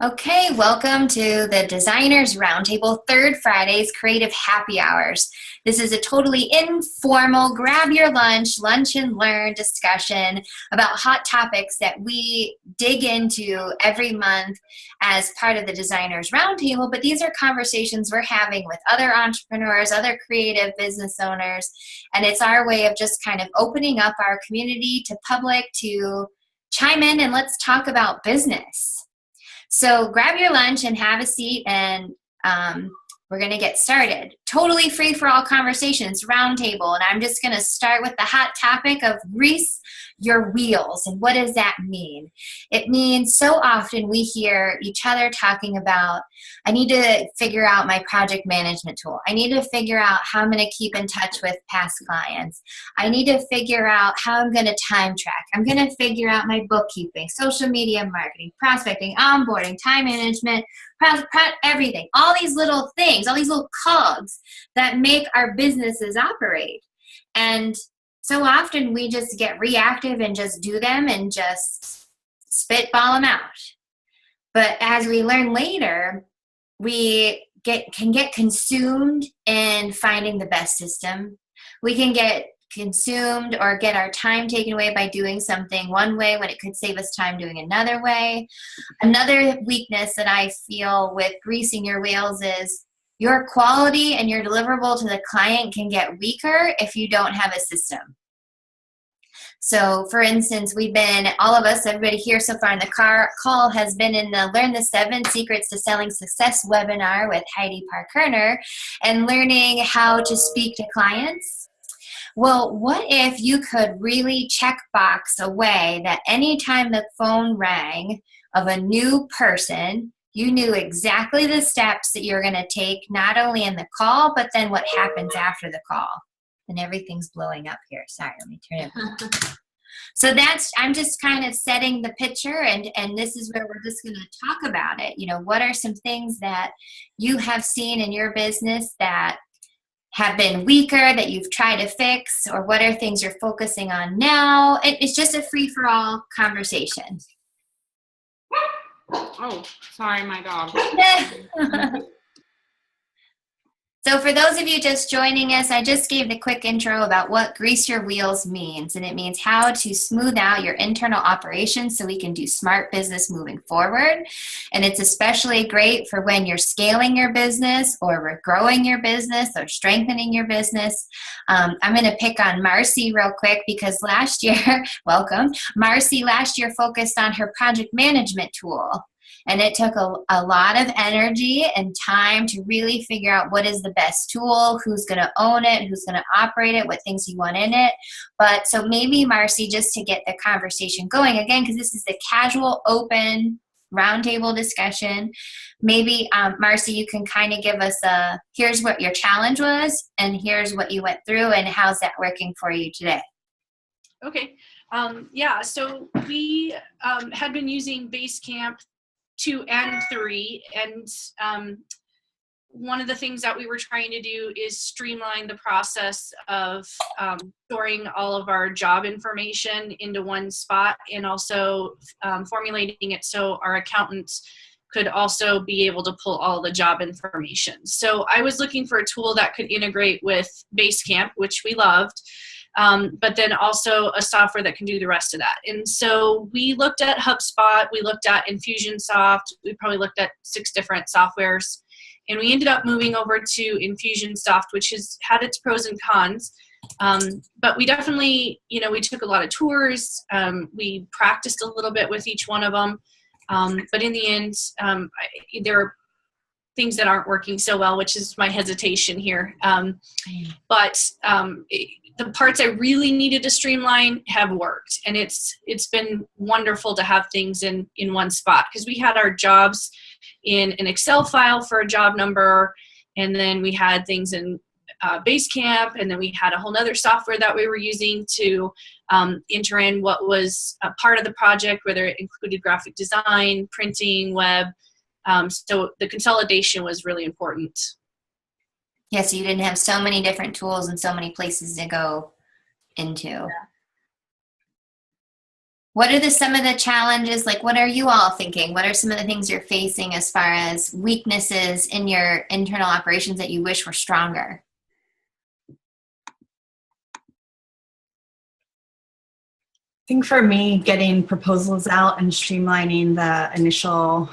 Okay, welcome to the Designers Roundtable Third Fridays Creative Happy Hours. This is a totally informal, grab your lunch and learn discussion about hot topics that we dig into every month as part of the Designers Roundtable, but these are conversations we're having with other entrepreneurs, other creative business owners, and it's our way of just kind of opening up our community to public to chime in and let's talk about business. So grab your lunch and have a seat, and we're going to get started. Totally free for all conversations, roundtable, and I'm just going to start with the hot topic of grease your wheels. And what does that mean? It means so often we hear each other talking about, I need to figure out my project management tool. I need to figure out how I'm going to keep in touch with past clients. I need to figure out how I'm going to time track. I'm going to figure out my bookkeeping, social media marketing, prospecting, onboarding, time management, everything. All these little things, all these little cogs that make our businesses operate. And so often we just get reactive and just do them and just spitball them out. But as we learn later, we can get consumed in finding the best system. We can get consumed or get our time taken away by doing something one way when it could save us time doing another way. Another weakness that I feel with greasing your wheels is your quality and your deliverable to the client can get weaker if you don't have a system. So for instance, all of us, everybody here so far in the call has been in the Learn the 7 Secrets to Selling Success webinar with Heidi Park-Kerner and learning how to speak to clients. Well, what if you could really checkbox away that anytime the phone rang of a new person, you knew exactly the steps that you're going to take, not only in the call, but then what happens after the call. And everything's blowing up here. Sorry, let me turn it. So I'm just kind of setting the picture, and this is where we're just going to talk about it. You know, what are some things that you have seen in your business that have been weaker that you've tried to fix, or what are things you're focusing on now? It's just a free-for-all conversation. Oh, sorry, my dog. So for those of you just joining us, I just gave the quick intro about what grease your wheels means, and it means how to smooth out your internal operations so we can do smart business moving forward. And it's especially great for when you're scaling your business or growing your business or strengthening your business. I'm going to pick on Marcy real quick because last year, welcome, Marcy last year focused on her project management tool. And it took a lot of energy and time to really figure out what is the best tool, who's going to own it, who's going to operate it, what things you want in it. But so maybe, Marcy, just to get the conversation going, again, because this is the casual, open, roundtable discussion, maybe, Marcy, you can kind of give us here's what your challenge was, and here's what you went through, and how's that working for you today? Okay. Yeah, so we had been using Basecamp 2 and 3, and one of the things that we were trying to do is streamline the process of storing all of our job information into one spot, and also formulating it so our accountants could also be able to pull all the job information. So I was looking for a tool that could integrate with Basecamp, which we loved, but then also a software that can do the rest of that. And so we looked at HubSpot, we looked at Infusionsoft, we probably looked at 6 different softwares, and we ended up moving over to Infusionsoft, which has had its pros and cons. But we definitely, we took a lot of tours, we practiced a little bit with each one of them, but in the end, there are things that aren't working so well, which is my hesitation here. But the parts I really needed to streamline have worked, and it's been wonderful to have things in one spot, because we had our jobs in an Excel file for a job number, and then we had things in Basecamp, and then we had a whole nother software that we were using to enter in what was a part of the project, whether it included graphic design, printing, web. So the consolidation was really important. Yeah, so you didn't have so many different tools and so many places to go into. Yeah. What are some of the challenges? Like, what are you all thinking? What are some of the things you're facing as far as weaknesses in your internal operations that you wish were stronger? I think for me, getting proposals out and streamlining the initial,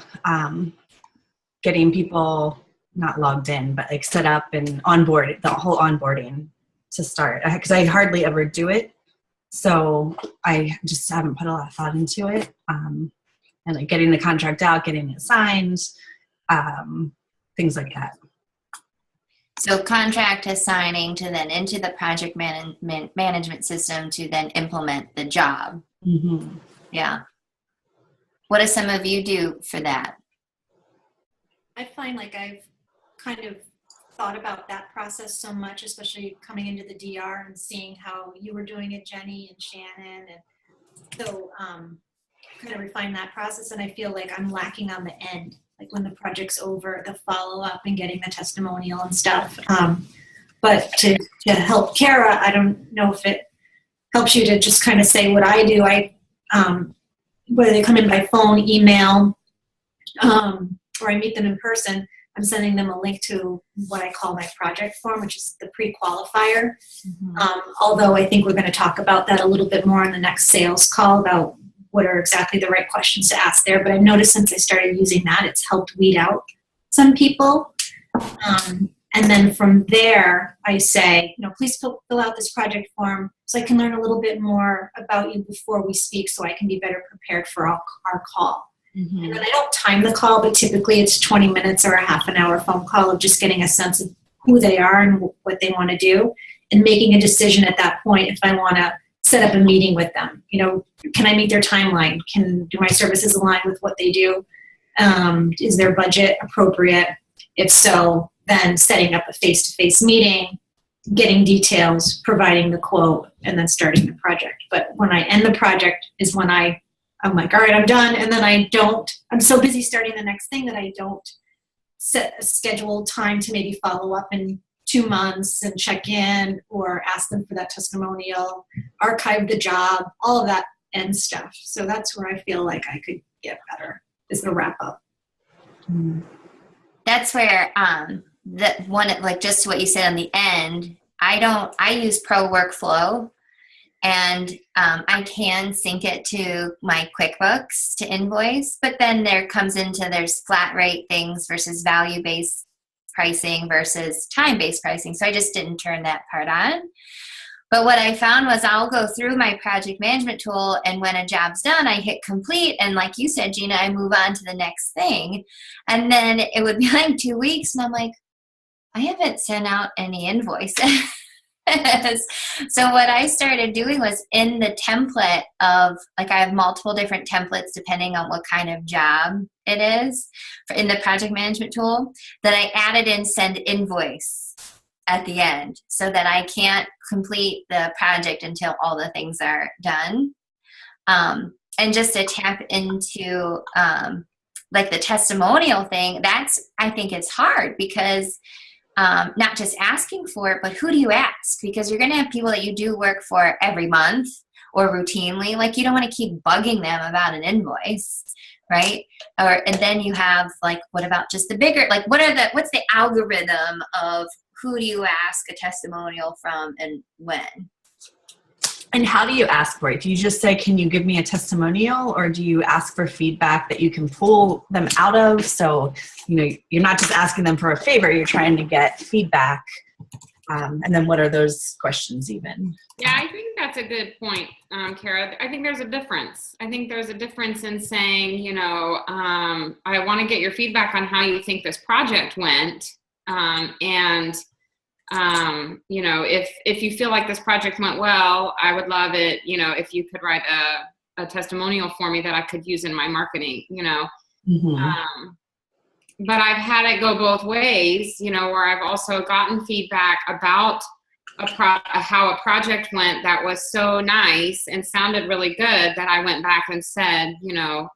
getting people not logged in, but like set up and onboard, the whole onboarding to start. Because I hardly ever do it. So I just haven't put a lot of thought into it. And like getting the contract out, getting it signed, things like that. So contract assigning to then into the project management system to then implement the job. Mm-hmm. Yeah. What do some of you do for that? I find like I've kind of thought about that process so much, especially coming into the DR and seeing how you were doing it, Jenny and Shannon. And so kind of refine that process. And I feel like I'm lacking on the end, like when the project's over, the follow-up and getting the testimonial and stuff. But to help Kara, I don't know if it helps you to just kind of say what I do. Whether they come in by phone, email, or I meet them in person, I'm sending them a link to what I call my project form, which is the pre-qualifier. Mm-hmm. Although I think we're going to talk about that a little bit more on the next sales call about what are exactly the right questions to ask there. But I've noticed since I started using that, it's helped weed out some people. And then from there, I say, please fill out this project form so I can learn a little bit more about you before we speak so I can be better prepared for our call. Mm-hmm. And then I don't time the call, but typically it's 20 minutes or a half an hour phone call of just getting a sense of who they are and what they want to do and making a decision at that point if I want to set up a meeting with them. Can I meet their timeline? Do my services align with what they do? Is their budget appropriate? If so, then setting up a face-to-face meeting, getting details, providing the quote, and then starting the project. But when I end the project is when I'm like, all right, I'm done. And then I'm so busy starting the next thing that I don't set a scheduled time to maybe follow up in 2 months and check in or ask them for that testimonial, archive the job, all of that end stuff. So that's where I feel like I could get better, is the wrap up. That's where that one, like just what you said on the end, I use Pro Workflow. And I can sync it to my QuickBooks to invoice, but then there's flat rate things versus value-based pricing versus time-based pricing. So I just didn't turn that part on. But what I found was I'll go through my project management tool, and when a job's done, I hit complete. And like you said, Gina, I move on to the next thing. And then it would be like 2 weeks, and I'm like, I haven't sent out any invoices. So what I started doing was in the template of, like, I have multiple different templates depending on what kind of job it is in the project management tool, that I added in send invoice at the end so that I can't complete the project until all the things are done. And just to tap into like the testimonial thing, I think it's hard because not just asking for it, but who do you ask? Because you're going to have people that you do work for every month or routinely. Like, you don't want to keep bugging them about an invoice, right? And then you have, like, what about just the bigger, like, what's the algorithm of who do you ask a testimonial from and when? And how do you ask for it? Do you just say, can you give me a testimonial? Or do you ask for feedback that you can pull them out of? So, you're not just asking them for a favor, you're trying to get feedback. And then what are those questions even? Yeah, I think that's a good point, Kara. I think there's a difference. I think there's a difference in saying, I want to get your feedback on how you think this project went. If you feel like this project went well, I would love it, if you could write a testimonial for me that I could use in my marketing, Mm-hmm. But I've had it go both ways, where I've also gotten feedback about how a project went that was so nice and sounded really good that I went back and said,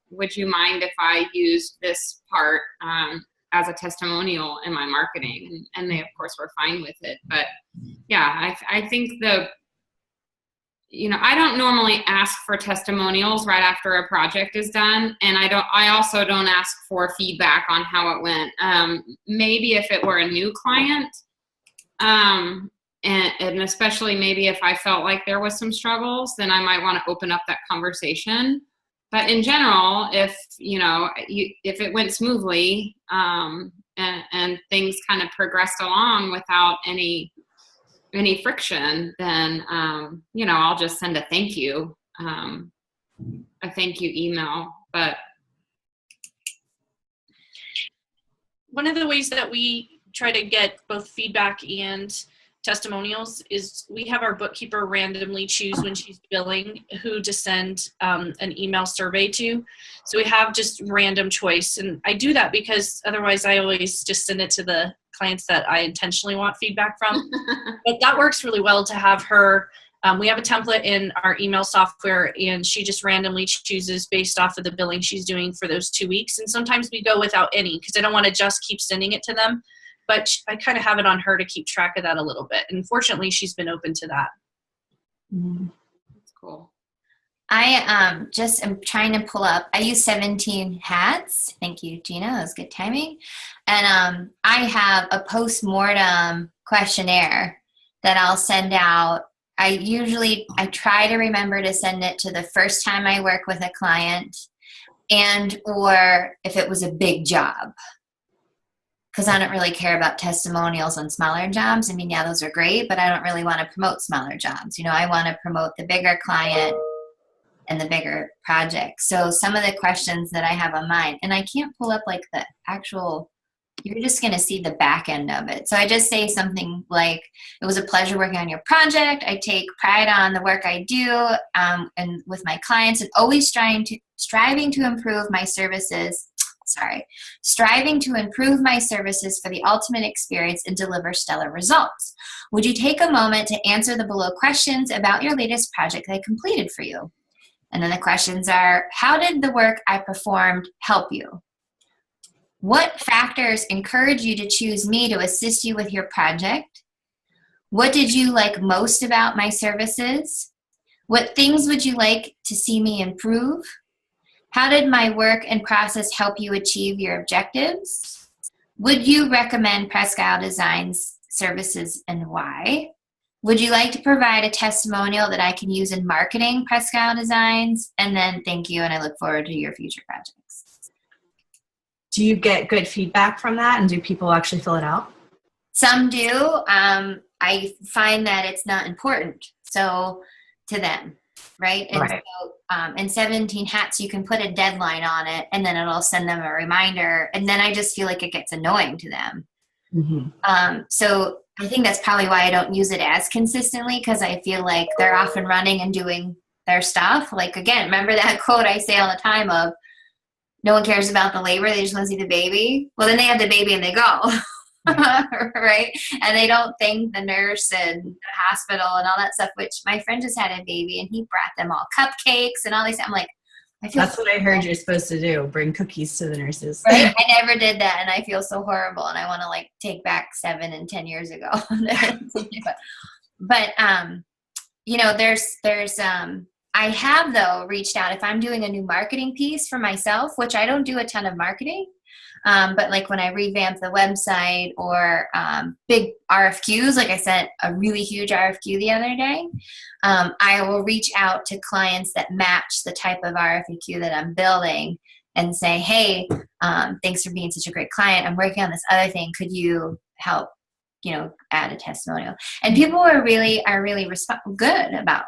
would you mind if I used this part as a testimonial in my marketing? And they, of course, were fine with it. But yeah, I think I don't normally ask for testimonials right after a project is done. And I also don't ask for feedback on how it went. Maybe if it were a new client, and especially maybe if I felt like there was some struggles, then I might want to open up that conversation. But in general, if it went smoothly, and things kind of progressed along without any friction, then I'll just send a thank you email. But one of the ways that we try to get both feedback and testimonials is we have our bookkeeper randomly choose when she's billing who to send an email survey to. So we have just random choice, and I do that because otherwise I always just send it to the clients that I intentionally want feedback from. But that works really well to have her. We have a template in our email software, and she just randomly chooses based off of the billing she's doing for those 2 weeks. And sometimes we go without any because I don't want to just keep sending it to them. But I kind of have it on her to keep track of that a little bit. And fortunately, she's been open to that. That's cool. I just am trying to pull up. I use 17 Hats. Thank you, Gina. That was good timing. And I have a post-mortem questionnaire that I'll send out. I try to remember to send it to the first time I work with a client, and or if it was a big job. Because I don't really care about testimonials on smaller jobs. I mean, yeah, those are great, but I don't really want to promote smaller jobs. I want to promote the bigger client and the bigger project. So some of the questions that I have on mine, and I can't pull up like the actual, you're just going to see the back end of it. So I just say something like, it was a pleasure working on your project. I take pride on the work I do and with my clients, and always striving to improve my services. Striving to improve my services for the ultimate experience and deliver stellar results. Would you take a moment to answer the below questions about your latest project that I completed for you? And then the questions are, how did the work I performed help you? What factors encourage you to choose me to assist you with your project? What did you like most about my services? What things would you like to see me improve? How did my work and process help you achieve your objectives? Would you recommend Presque Isle Designs services, and why? Would you like to provide a testimonial that I can use in marketing Presque Isle Designs? And then thank you, and I look forward to your future projects. Do you get good feedback from that, and do people actually fill it out? Some do. I find that it's not important to them. Right? And right. So in 17 Hats, you can put a deadline on it, and then it'll send them a reminder. And then I just feel like it gets annoying to them. Mm-hmm. So I think that's probably why I don't use it as consistently, because I feel like they're off and running and doing their stuff. Like, again, remember that quote I say all the time of, no one cares about the labor, they just want to see the baby. Well, then they have the baby and they go. Right? And they don't thank the nurse and the hospital and all that stuff, which my friend just had a baby and he brought them all cupcakes and all these. I'm like, I feel that's what I heard you're supposed to do, bring cookies to the nurses. Right? I never did that, and I feel so horrible, and I want to like take back 7 and 10 years ago. But there's I have though reached out if I'm doing a new marketing piece for myself, which I don't do a ton of marketing. But like when I revamp the website or big RFQs, like I sent a really huge RFQ the other day, I will reach out to clients that match the type of RFQ that I'm building and say, hey, thanks for being such a great client. I'm working on this other thing. Could you help, add a testimonial? And people are really good about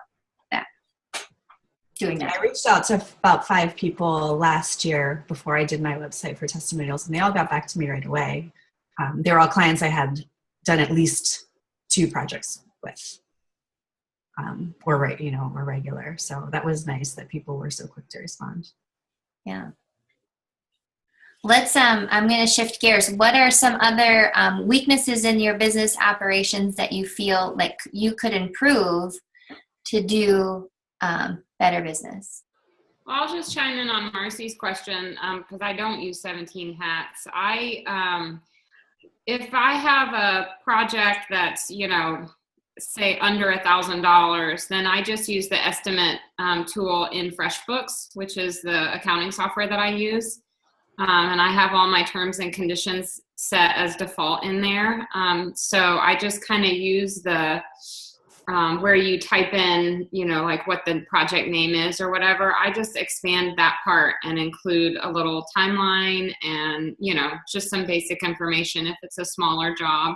doing that. I reached out to about 5 people last year before I did my website for testimonials, and they all got back to me right away. They're all clients I had done at least 2 projects with, or regular. So that was nice that people were so quick to respond. Yeah. I'm going to shift gears. What are some other weaknesses in your business operations that you feel like you could improve to do better business? Well, I'll just chime in on Marcy's question because I don't use 17 Hats. If I have a project that's, say under $1,000, then I just use the estimate tool in FreshBooks, which is the accounting software that I use. And I have all my terms and conditions set as default in there. So I just kind of use the where you type in, you know, like what the project name is or whatever. I just expand that part and include a little timeline and, you know, just some basic information if it's a smaller job.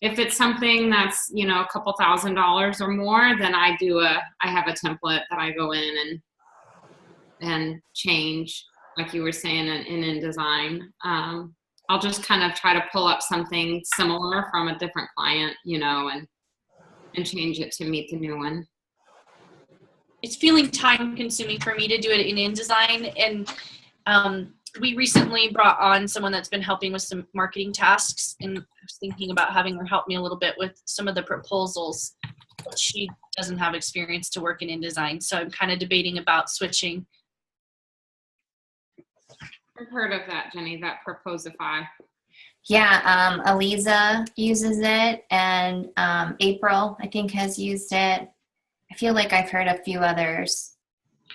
If it's something that's, you know, a couple $1,000s or more, then I have a template that I go in and change, like you were saying, in InDesign. I'll just kind of try to pull up something similar from a different client, you know, and change it to meet the new one. It's feeling time consuming for me to do it in InDesign. And we recently brought on someone that's been helping with some marketing tasks, and I was thinking about having her help me a little bit with some of the proposals, but she doesn't have experience to work in InDesign. So I'm kind of debating about switching. I've heard of that, Jenny, that Proposify. Yeah, Aliza uses it, and April, I think, has used it. I feel like I've heard a few others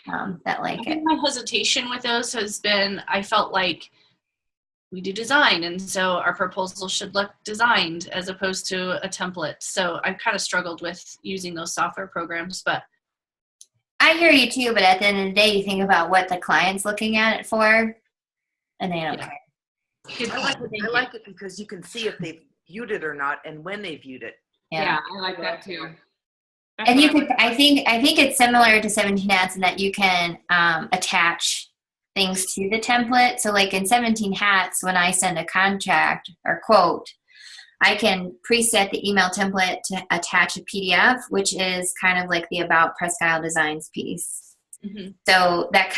that like I it. think my hesitation with those has been, I felt like we do design, and so our proposal should look designed as opposed to a template. So I've kind of struggled with using those software programs, but I hear you too, but at the end of the day, you think about what the client's looking at it for, and they don't care. I like it because you can see if they've viewed it or not and when they viewed it. Yeah, I like that too. And you could, I think it's similar to 17 Hats in that you can attach things to the template. So like in 17 Hats, when I send a contract or quote, I can preset the email template to attach a PDF, which is kind of like the About Presque Isle Designs piece. Mm-hmm. So that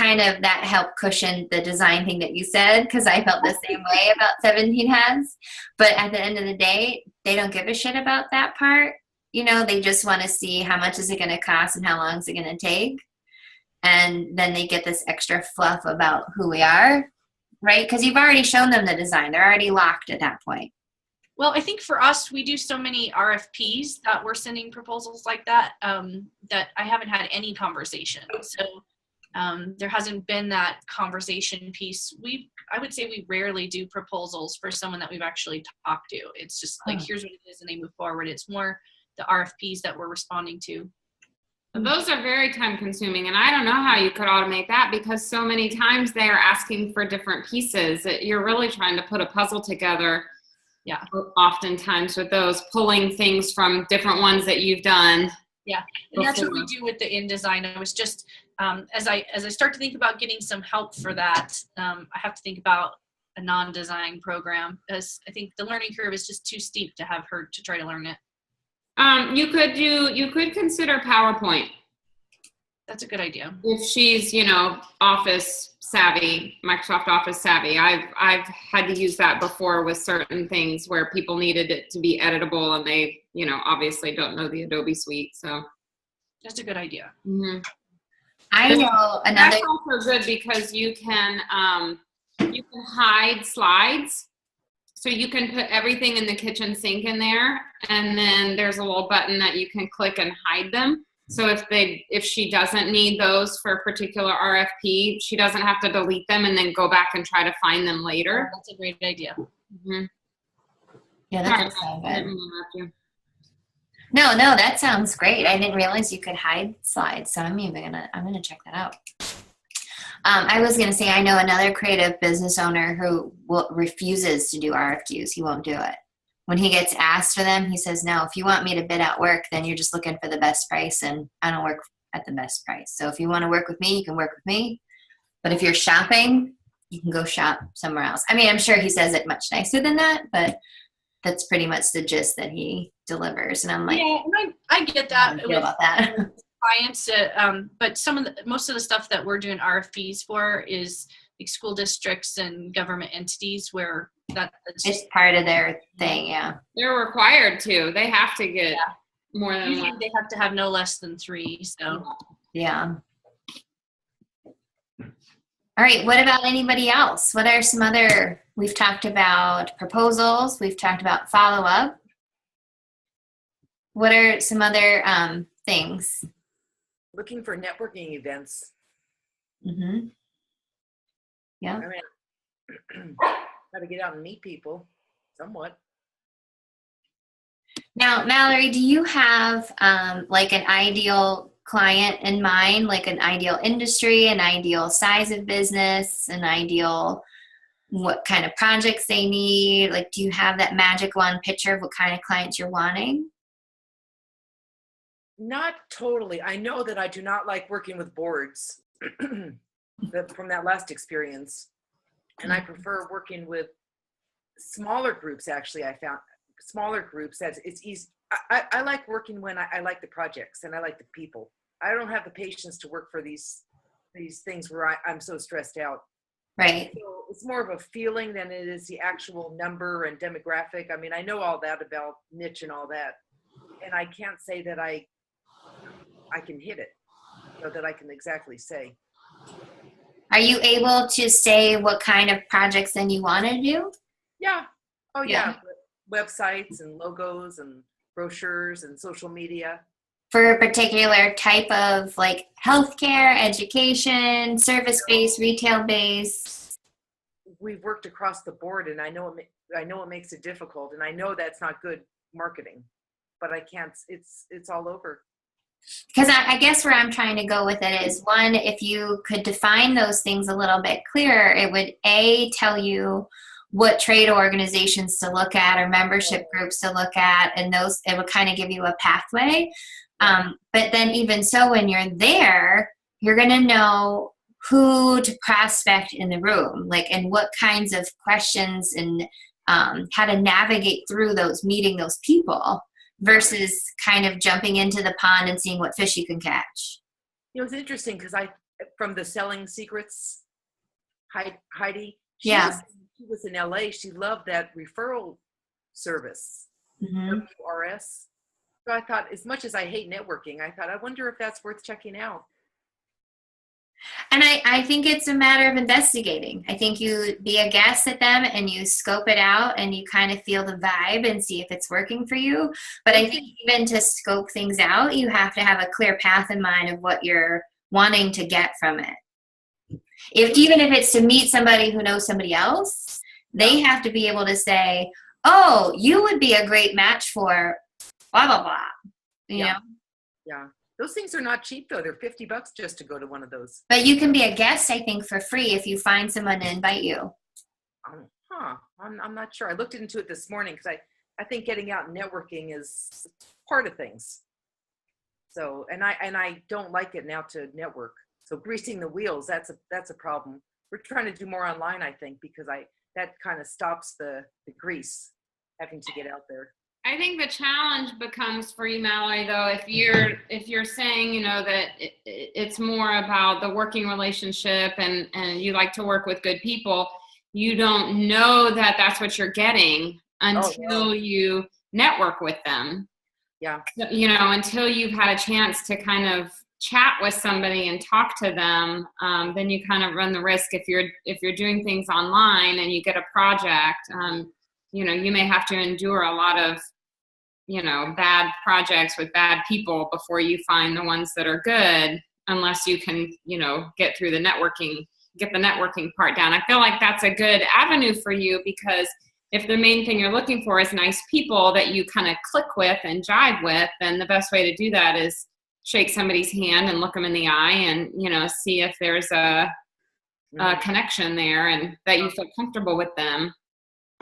helped cushion the design thing that you said, because I felt the same way about 17 Hats. But at the end of the day, they don't give a shit about that part. You know, they just want to see how much is it going to cost and how long is it going to take. And then they get this extra fluff about who we are, right? Because you've already shown them the design. They're already locked at that point. Well, I think for us, we do so many RFPs that we're sending proposals like that, that I haven't had any conversation. So there hasn't been that conversation piece. I would say we rarely do proposals for someone that we've actually talked to. It's just like, here's what it is, and they move forward. It's more the RFPs that we're responding to. Those are very time consuming, and I don't know how you could automate that, because so many times they are asking for different pieces. You're really trying to put a puzzle together. Yeah. Oftentimes with those, pulling things from different ones that you've done. Yeah, and that's what we do with the InDesign. I was just, as I start to think about getting some help for that, I have to think about a non-design program, because I think the learning curve is just too steep to have her to try to learn it. You could consider PowerPoint. That's a good idea. If she's, you know, Office savvy, Microsoft Office savvy. I've had to use that before with certain things where people needed it to be editable and they, you know, obviously don't know the Adobe suite. So that's a good idea. Mm-hmm. I know another. That's also good because you can hide slides. So you can put everything in the kitchen sink in there, and then there's a little button that you can click and hide them. So if she doesn't need those for a particular RFP, she doesn't have to delete them and then go back and try to find them later. Oh, that's a great idea. Mm-hmm. Yeah, that sounds good. No, that sounds great. I didn't realize you could hide slides, so I'm gonna check that out. I was gonna say, I know another creative business owner who refuses to do RFQs. He won't do it. When he gets asked for them, he says, no, if you want me to bid out work, then you're just looking for the best price, and I don't work at the best price. So if you want to work with me, you can work with me. But if you're shopping, you can go shop somewhere else. I mean, I'm sure he says it much nicer than that, but that's pretty much the gist that he delivers. And I'm like, yeah, I get that. I feel about that. Clients, but most of the stuff that we're doing RFPs for is like school districts and government entities where it's part of their thing. Yeah, they're required to. They have to get more than one. They have to have no less than 3. So yeah. All right. What about anybody else? What are some other? We've talked about proposals. We've talked about follow up. What are some other things? Looking for networking events. Mm-hmm. Yeah. I mean, got to get out and meet people somewhat. Now, Mallory, do you have like an ideal client in mind, like an ideal industry, an ideal size of business, an ideal what kind of projects they need? Like, do you have that magic wand picture of what kind of clients you're wanting? Not totally. I know that I do not like working with boards from that last experience. And I prefer working with smaller groups, actually. I found smaller groups that it's easy. I like working when I like the projects and I like the people. I don't have the patience to work for these things where I'm so stressed out. Right. So it's more of a feeling than it is the actual number and demographic. I mean, I know all that about niche and all that. And I can't say that I can hit it, or that I can exactly say. Are you able to say what kind of projects then you want to do? Yeah. Oh, Yeah. yeah. Websites and logos and brochures and social media. For a particular type of like healthcare, education, service-based, retail-based? We've worked across the board, and I know it makes it difficult, and I know that's not good marketing, but I can't. It's all over. Because I guess where I'm trying to go with it is, one, if you could define those things a little bit clearer, it would tell you what trade organizations to look at or membership groups to look at, and those, it would kind of give you a pathway. But then even so, when you're there, you're going to know who to prospect in the room, like, and what kinds of questions and how to navigate through those, meeting those people versus kind of jumping into the pond and seeing what fish you can catch. You know, it's interesting because from the Selling Secrets, Heidi, she was in LA. She loved that referral service, WRS. So I thought, as much as I hate networking, I thought, I wonder if that's worth checking out. And I think it's a matter of investigating. I think you be a guest at them and you scope it out and you kind of feel the vibe and see if it's working for you. But I think even to scope things out, you have to have a clear path in mind of what you're wanting to get from it. Even if it's to meet somebody who knows somebody else, they have to be able to say, oh, you would be a great match for blah, blah, blah. You know? Yeah. Those things are not cheap, though. They're $50 just to go to one of those. But you can be a guest, I think, for free if you find someone to invite you. I'm not sure. I looked into it this morning because I think getting out and networking is part of things. So, and I don't like it now to network. So greasing the wheels, that's a problem. We're trying to do more online, I think, because that kind of stops the grease, having to get out there. I think the challenge becomes for you, Mallory, though, if you're saying, you know, that it's more about the working relationship and you like to work with good people, you don't know that that's what you're getting until you network with them. Yeah. You know, until you've had a chance to kind of chat with somebody and talk to them, then you kind of run the risk if you're doing things online and you get a project, you know, you may have to endure a lot of, you know, bad projects with bad people before you find the ones that are good, unless you can, you know, get the networking part down. I feel like that's a good avenue for you, because if the main thing you're looking for is nice people that you kind of click with and jive with, then the best way to do that is shake somebody's hand and look them in the eye and, you know, see if there's a connection there and that you feel comfortable with them.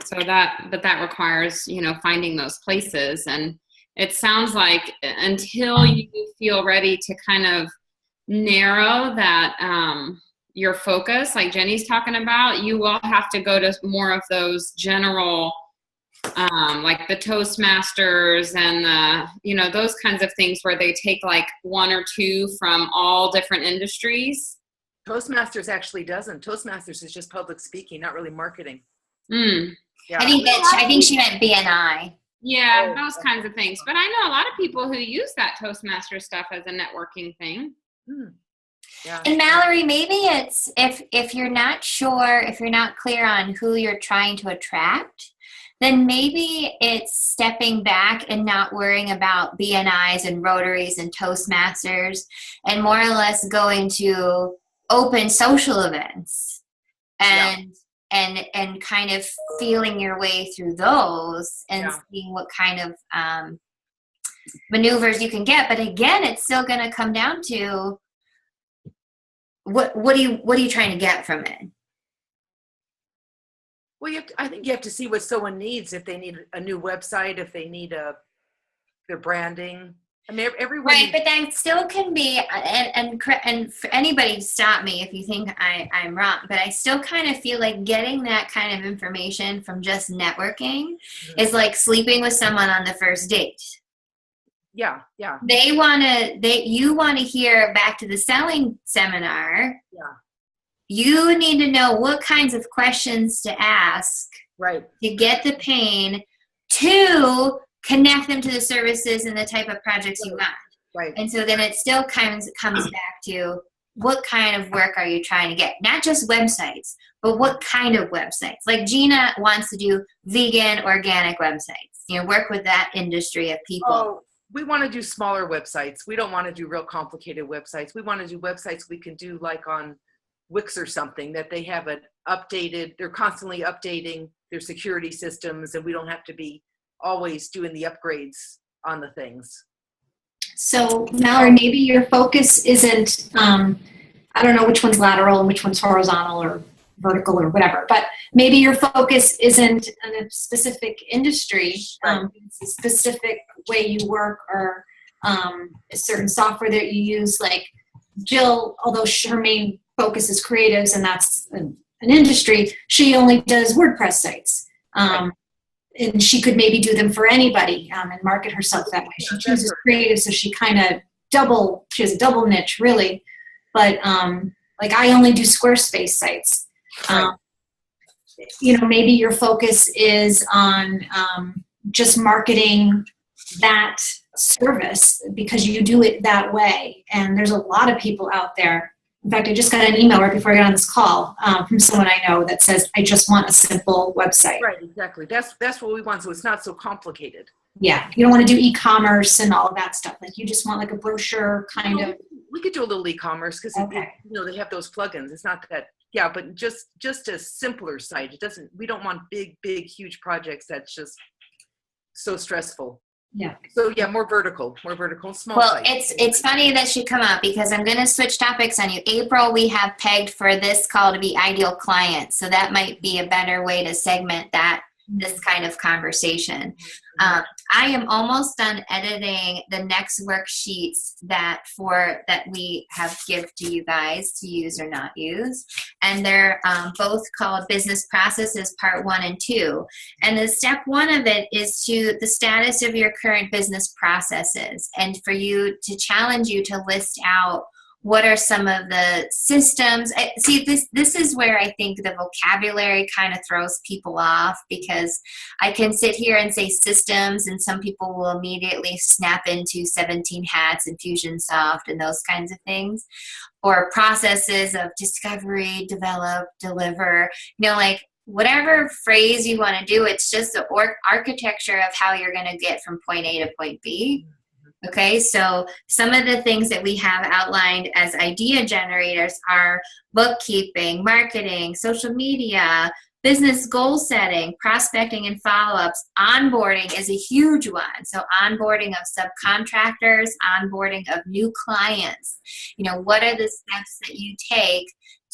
So that requires, you know, finding those places. And it sounds like until you feel ready to kind of narrow that, your focus, like Jenny's talking about, you will have to go to more of those general, like the Toastmasters and the, you know, those kinds of things where they take like one or two from all different industries. Toastmasters actually doesn't. Toastmasters is just public speaking, not really marketing. Yeah. I think she meant BNI. Yeah, those kinds of things. But I know a lot of people who use that Toastmaster stuff as a networking thing. Yeah. And Mallory, maybe it's if you're not sure, if you're not clear on who you're trying to attract, then maybe it's stepping back and not worrying about BNIs and Rotaries and Toastmasters, and more or less going to open social events and kind of feeling your way through those and seeing what kind of maneuvers you can get. But again, it's still going to come down to what are you trying to get from it? Well, I think you have to see what someone needs. If they need a new website, if they need their branding. I mean, everyone. Right, but that still can be, and for anybody stop me if you think I'm wrong, but I still kind of feel like getting that kind of information from just networking is like sleeping with someone on the first date. Yeah. You want to hear back to the selling seminar. Yeah. You need to know what kinds of questions to ask to get the pain, to connect them to the services and the type of projects you want. Right. And so then it still comes back to what kind of work are you trying to get? Not just websites, but what kind of websites? Like Gina wants to do vegan, organic websites. Work with that industry of people. Oh, we want to do smaller websites. We don't want to do real complicated websites. We want to do websites we can do like on Wix or something, that they have it updated. They're constantly updating their security systems, and we don't have to be always doing the upgrades on the things. So Mallory, maybe your focus isn't, I don't know which one's lateral and which one's horizontal or vertical or whatever, but maybe your focus isn't in a specific industry, it's a specific way you work, or a certain software that you use. Like Jill, although her main focus is creatives and that's an industry, she only does WordPress sites. And she could maybe do them for anybody and market herself that way. She chooses creative, so she has a double niche really. But like I only do Squarespace sites. Maybe your focus is on just marketing that service because you do it that way. And there's a lot of people out there. In fact, I just got an email right before I got on this call from someone I know that says, I just want a simple website. Right, exactly. That's what we want, so it's not so complicated. Yeah, you don't want to do e-commerce and all of that stuff. Like you just want like a brochure kind of. We could do a little e-commerce because they have those plugins. It's not that, but just a simpler site. We don't want big, huge projects that's just so stressful. Yeah. So more vertical, small. Well, sites. it's funny that you come up because I'm going to switch topics on you. April, we have pegged for this call to be ideal clients, so that might be a better way to segment this kind of conversation. I am almost done editing the next worksheets that we have give to you guys to use or not use, and they're both called Business Processes Part 1 and 2. And the step 1 of it is to the status of your current business processes, and for you to challenge you to list out what are some of the systems. See, this is where I think the vocabulary kind of throws people off, because I can sit here and say systems and some people will immediately snap into 17 hats and Fusionsoft and those kinds of things, or processes of discovery, develop, deliver, like whatever phrase you want to do, it's just the architecture of how you're going to get from point A to point B. Okay, so some of the things that we have outlined as idea generators are bookkeeping, marketing, social media, business goal setting, prospecting and follow-ups. Onboarding is a huge one. So onboarding of subcontractors, onboarding of new clients. What are the steps that you take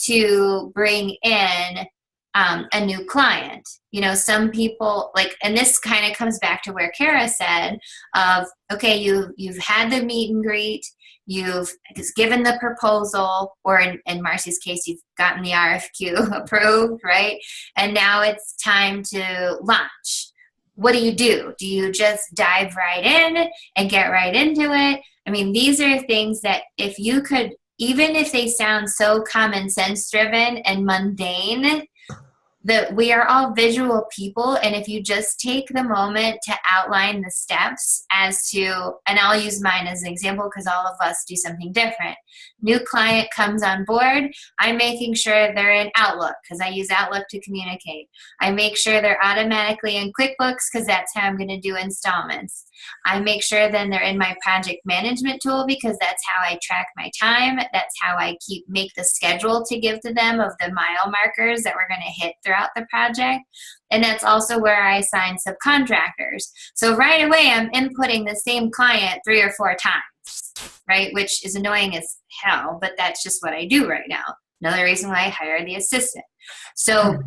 to bring in a new client? Some people and this kind of comes back to where Kara said of, okay, you've had the meet and greet, you've given the proposal, or in Marcy's case, you've gotten the RFQ approved, right? And now it's time to launch. What do? Do you just dive right in and get right into it? I mean, these are things that if you could, even if they sound so common sense driven and mundane, that we are all visual people, and if you just take the moment to outline the steps as to, and I'll use mine as an example because all of us do something different. New client comes on board, I'm making sure they're in Outlook because I use Outlook to communicate. I make sure they're automatically in QuickBooks because that's how I'm going to do installments. I make sure then they're in my project management tool because that's how I track my time. That's how I make the schedule to give to them of the mile markers that we're going to hit throughout the project. And that's also where I assign subcontractors. So right away, I'm inputting the same client 3 or 4 times, right? Which is annoying as hell, but that's just what I do right now. Another reason why I hire the assistant. So,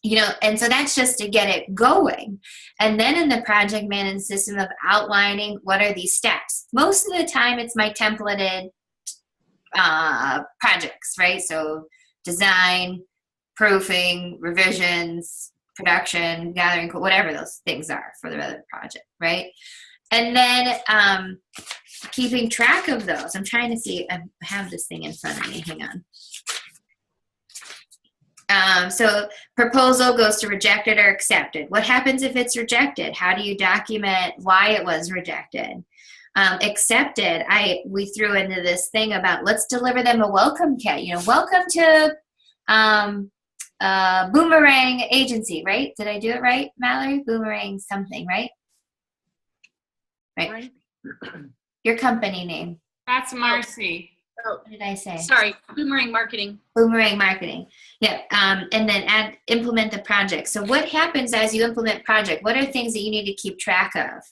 you know, and so that's just to get it going. And then in the project management system of outlining what are these steps. Most of the time it's my templated projects, right? So design, proofing, revisions, production, gathering, whatever those things are for the other project, right? And then keeping track of those. I'm trying to see, I have this thing in front of me, hang on. So proposal goes to rejected or accepted. What happens if it's rejected? How do you document why it was rejected? Accepted, we threw into this thing about let's deliver them a welcome kit. You know, welcome to Boomerang Agency, right? Did I do it right, Mallory? Boomerang something, right? Right. Your company name. That's Marcy. Oh, What did I say? sorry, Boomerang Marketing. Boomerang Marketing. Yeah. And then implement the project. So what happens as you implement project? What are things that you need to keep track of?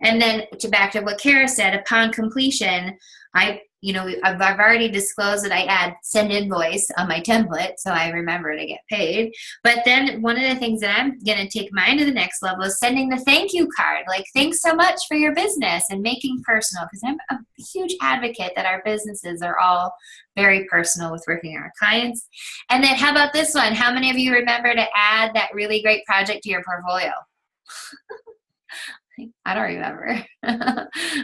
And then back to what Kara said, upon completion, I've already disclosed that I add send invoice on my template, so I remember to get paid. But then one of the things that I'm going to take mine to the next level is sending the thank you card. Like, thanks so much for your business, and making personal, because I'm a huge advocate that our businesses are all very personal with working with our clients. And then how about this one? How many of you remember to add that really great project to your portfolio? I don't remember,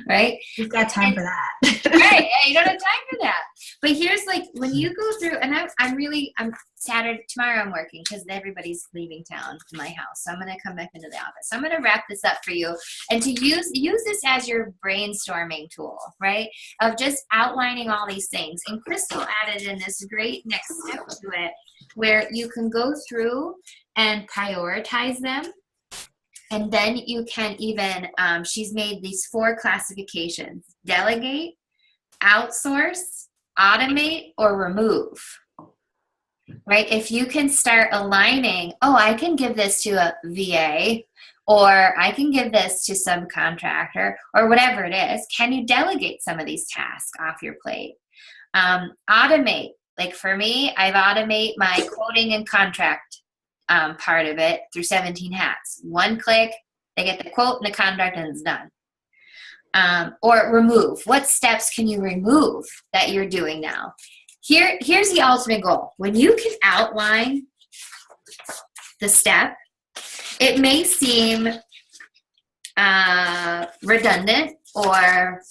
right? You've got time for that. Right, yeah, you don't have time for that. But here's like, when you go through, and I'm Saturday, tomorrow I'm working because everybody's leaving town to my house. So I'm going to come back into the office. So I'm going to wrap this up for you and to use this as your brainstorming tool, right? Of just outlining all these things. And Crystal added in this great next step to it where you can go through and prioritize them. And then you can even, she's made these 4 classifications: delegate, outsource, automate, or remove, right? If you can start aligning, oh, I can give this to a VA, or I can give this to subcontractor, or whatever it is. Can you delegate some of these tasks off your plate? Automate, like for me, I've automate my quoting and contract part of it through 17 Hats. One click, they get the quote and the contract, and it's done. Or remove. What steps can you remove that you're doing now? Here's the ultimate goal. When you can outline the step, it may seem redundant or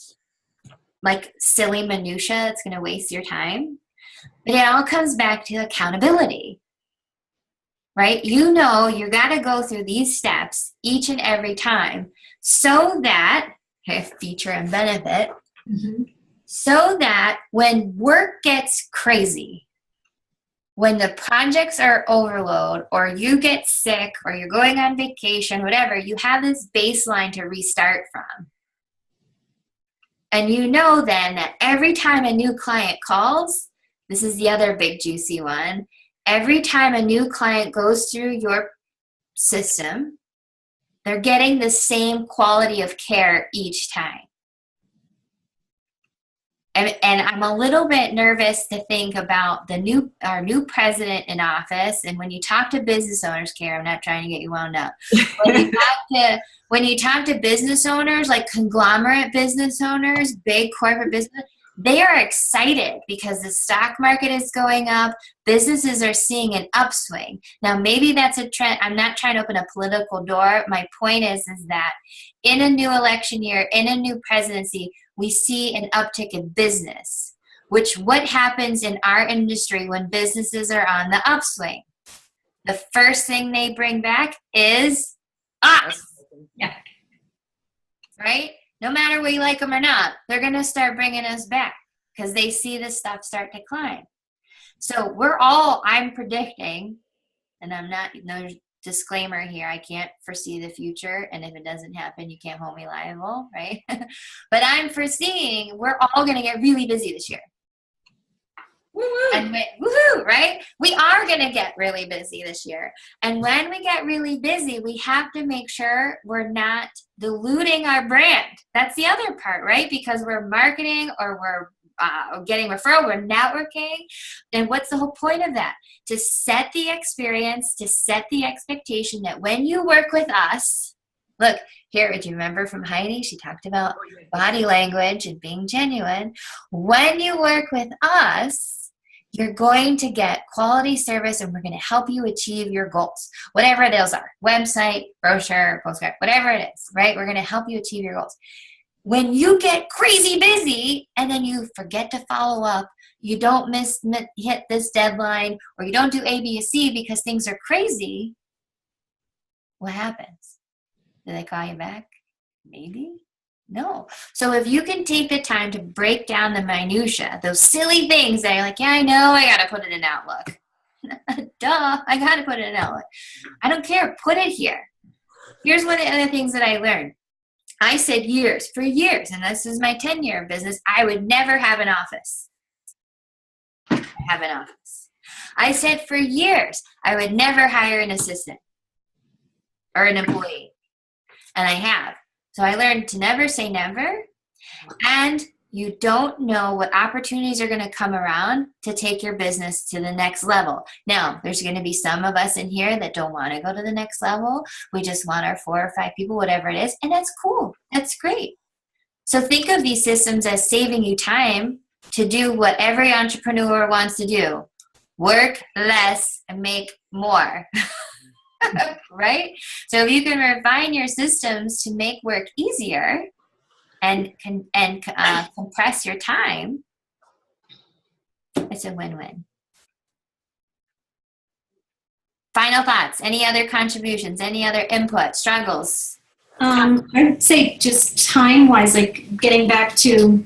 like silly minutia. It's going to waste your time. But it all comes back to accountability. Right? You know you got to go through these steps each and every time so that, feature and benefit, so that when work gets crazy, when the projects are overload, or you get sick, or you're going on vacation, whatever, you have this baseline to restart from. And you know then that every time a new client calls, this is the other big juicy one, every time a new client goes through your system, they're getting the same quality of care each time. And I'm a little bit nervous to think about our new president in office. And when you talk to business owners, Kara, I'm not trying to get you wound up. When you talk to business owners, like conglomerate business owners, big corporate business, they are excited because the stock market is going up. Businesses are seeing an upswing. Now, maybe that's a trend. I'm not trying to open a political door. My point is that in a new election year, in a new presidency, we see an uptick in business, what happens in our industry when businesses are on the upswing? the first thing they bring back is us. Yeah. Right? No matter we like them or not, they're going to start bringing us back because they see this stuff start to climb. So I'm predicting, and I'm not, no disclaimer here, I can't foresee the future, and if it doesn't happen, you can't hold me liable, right? But I'm foreseeing we're all going to get really busy this year. Woo-woo. And woohoo, right? We are going to get really busy this year. And when we get really busy, we have to make sure we're not diluting our brand. That's the other part, right? Because we're marketing or we're getting referral, we're networking. And what's the whole point of that? To set the experience, to set the expectation that when you work with us, look, here, do you remember from Heidi? She talked about body language and being genuine. When you work with us, you're going to get quality service and we're going to help you achieve your goals, whatever those are, website, brochure, postcard, whatever it is, right? We're going to help you achieve your goals. When you get crazy busy and then you forget to follow up, you don't hit this deadline, or you don't do A, B, or C because things are crazy, what happens? Do they call you back? Maybe. No. So if you can take the time to break down the minutia, those silly things that you're like, yeah, I know, I got to put it in Outlook. Duh, I got to put it in Outlook. I don't care. Put it here. Here's one of the other things that I learned. I said for years, and this is my 10-year of business, I would never have an office. I said for years, I would never hire an assistant or an employee. And I have. So I learned to never say never, and you don't know what opportunities are going to come around to take your business to the next level. Now, there's going to be some of us in here that don't want to go to the next level. We just want our 4 or 5 people, whatever it is, and that's cool. That's great. So think of these systems as saving you time to do what every entrepreneur wants to do. Work less and make more. Right? So if you can refine your systems to make work easier and compress your time, it's a win-win. Final thoughts? Any other contributions? Any other input? Struggles? I would say just time-wise, like getting back to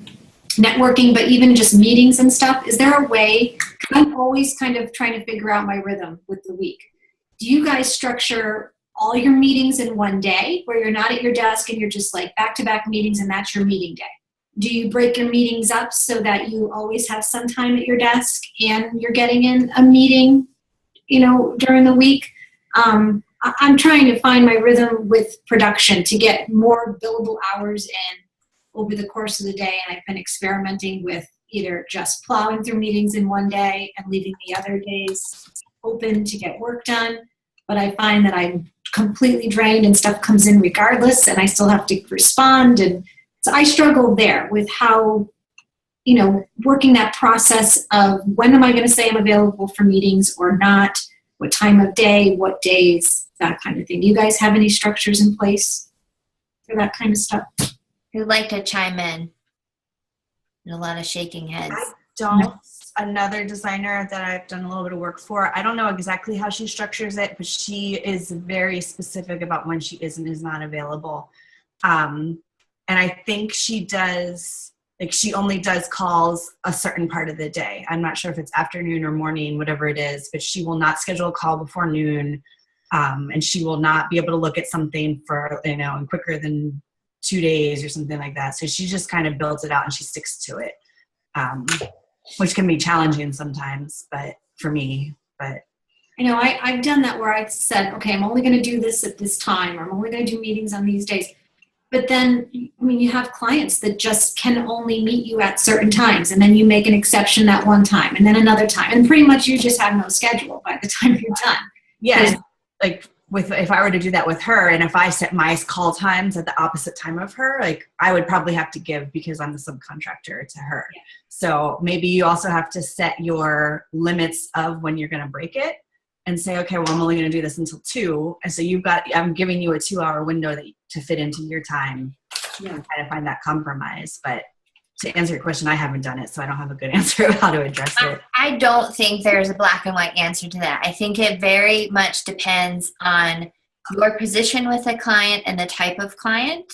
networking, but even just meetings and stuff, is there a way? I'm always kind of trying to figure out my rhythm with the week. Do you guys structure all your meetings in one day where you're not at your desk and you're just like back-to-back meetings and that's your meeting day? Do you break your meetings up so that you always have some time at your desk and you're getting in a meeting, during the week? I'm trying to find my rhythm with production to get more billable hours in over the course of the day, and I've been experimenting with either just plowing through meetings in one day and leaving the other days open to get work done, but I find that I'm completely drained and stuff comes in regardless and I still have to respond. And so I struggle there with how, working that process of when am I going to say I'm available for meetings or not, what time of day, what days, that kind of thing. Do you guys have any structures in place for that kind of stuff? Who'd like to chime in? And a lot of shaking heads. I don't. Another designer that I've done a little bit of work for, I don't know exactly how she structures it, but she is very specific about when she is and is not available. And I think she does, she only does calls a certain part of the day. I'm not sure if it's afternoon or morning, whatever it is, but she will not schedule a call before noon. And she will not be able to look at something for, in quicker than 2 days or something like that. So she just kind of builds it out and she sticks to it. Which can be challenging sometimes, but for me, but. I've done that where I said, okay, I'm only going to do this at this time, or I'm only going to do meetings on these days. But then, you have clients that just can only meet you at certain times, and then you make an exception that one time, and then another time, and pretty much you just have no schedule by the time you're done. Yeah, if I were to do that with her, and if I set my call times at the opposite time of her, I would probably have to give because I'm the subcontractor to her. Yeah. So maybe you also have to set your limits of when you're going to break it and say, okay, well, I'm only going to do this until 2. And so I'm giving you a 2-hour window to fit into your time. Yeah. And kind of find that compromise. But to answer your question, I haven't done it, so I don't have a good answer of how to address it. I don't think there's a black and white answer to that. I think it very much depends on your position with a client and the type of client.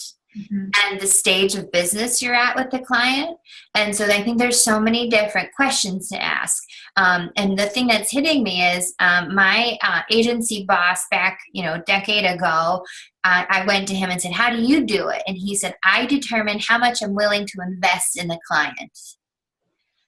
And the stage of business you're at with the client. And so I think there's so many different questions to ask. And the thing that's hitting me is my agency boss back, a decade ago, I went to him and said, how do you do it? And he said, I determine how much I'm willing to invest in the client.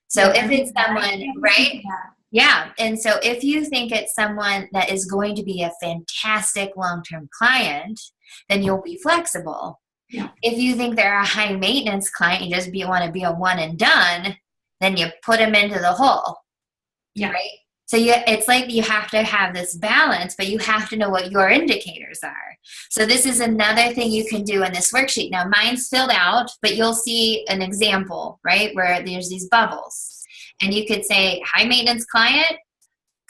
So if it's someone, right? Yeah. And so if you think it's someone that is going to be a fantastic long-term client, then you'll be flexible. Yeah. If you think they're a high maintenance client, you just want to be a one and done, then you put them into the hole. Yeah. Right. So it's like you have to have this balance, but you have to know what your indicators are. So this is another thing you can do in this worksheet. Now mine's filled out, but you'll see an example, right, where there's these bubbles. And you could say high maintenance client,